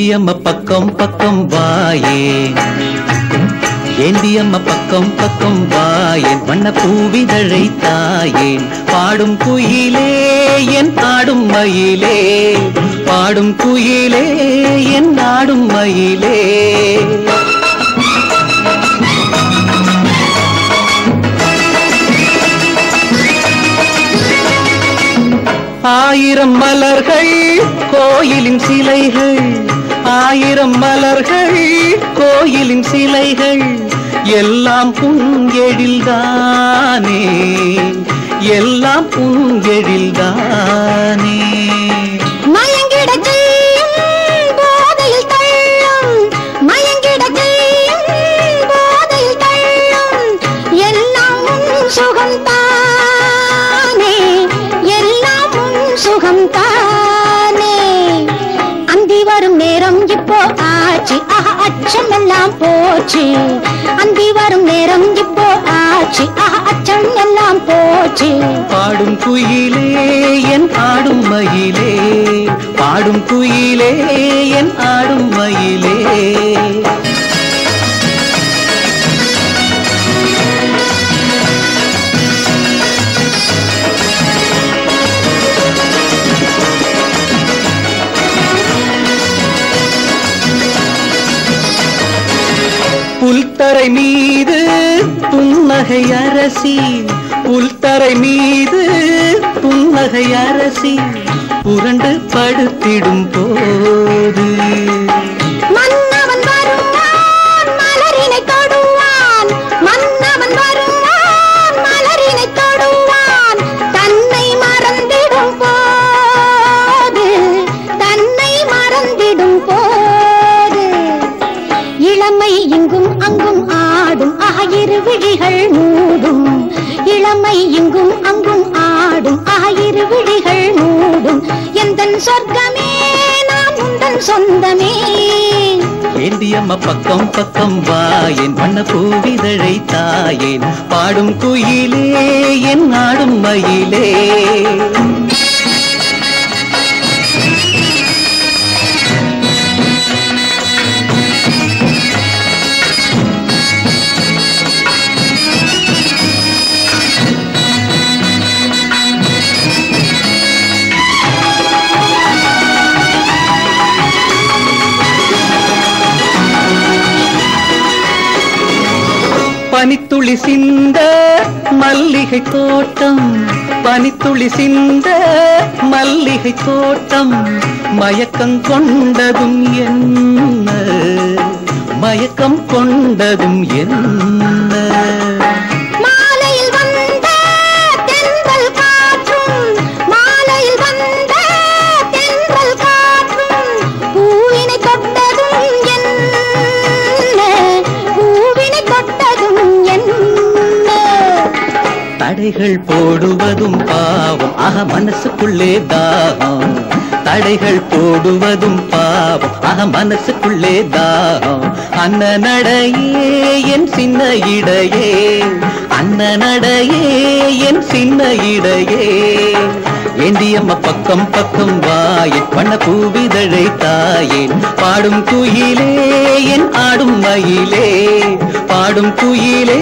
ஏந்தியம்ம பக்கம் பக்கம் வாயே, ஏந்தியம்ம பக்கம் பக்கம் வாயேன், வண்ண பூவிதழை தாயேன். பாடும் குயிலே என் ஆடும் மயிலே, பாடும் குயிலே என் ஆடும் மயிலே. ஆயிரம் மலர்கள் கோயிலின் சிலைகள், ஆயிரம் மலர்கள் கோயிலின் சிலைகள், எல்லாம் புங்கெழில்தானே, எல்லாம் புங்கெழில்தானே. அந்தி வரும் நேரம் இப்போ ஆச்சு, அச்சம் எல்லாம் போச்சு. அந்தி வரும் நேரம் இப்போ ஆச்சு, அச்சம் எல்லாம் போச்சு. பாடும் குயிலே என் ஆடும் மயிலே, பாடும் குயிலே என் ஆடும் மயிலே. புல்தரை மீது புன்னகை அரசி, புல்தரை மீது புன்னகை அரசி, புரண்டு படுத்திடும் போது மன்னவன் வருவான் மலரினை தொடுவான், மன்னவன் வருவான் மலரினை தொடுவான். தன்னை மறந்திடும் போது, தன்னை மறந்திடும் போது, இளமை இங்கும் அங்கும் ஆடும், இரு விழிகள் மூடும். இளமை இங்கும் அங்கும் ஆடும், இரு விழிகள் மூடும். எந்தன் சொர்க்கமே நான் உந்தன் சொந்தமே. ஏந்தியம்ம பக்கம் பக்கம் வாயேன், வண்ண பூவிதழை தாயேன். பாடும் குயிலே என் ஆடும் மயிலே. பனித்துளி சிந்த மல்லிகை தோட்டம், பனித்துளி சிந்த மல்லிகை தோட்டம், மயக்கம் கொண்டதும் என்ன, மயக்கம் கொண்டதும் என்ன. மாலையில் வந்த தென்றல் காற்றும், மாலையில் வந்த தென்றல் காற்றும், பூவினை தொட்டதும் என்ன, பூவினை தொட்டதும் என்ன. தடைகள் போடுவதும் பாவம், மனசுக்குள்ளே தாகம். தடைகள் போடுவதும் பாவம், மனசுக்குள்ளே தாகம். அன்ன நடையே என் சின்ன இடையே, அன்ன நடையே என் சின்ன இடையே. ஏந்தியம்ம பக்கம் பக்கம் வாயேன், வண்ண பூவிதழை தாயேன். பாடும் குயிலே என் ஆடும் மயிலே, பாடும் குயிலே.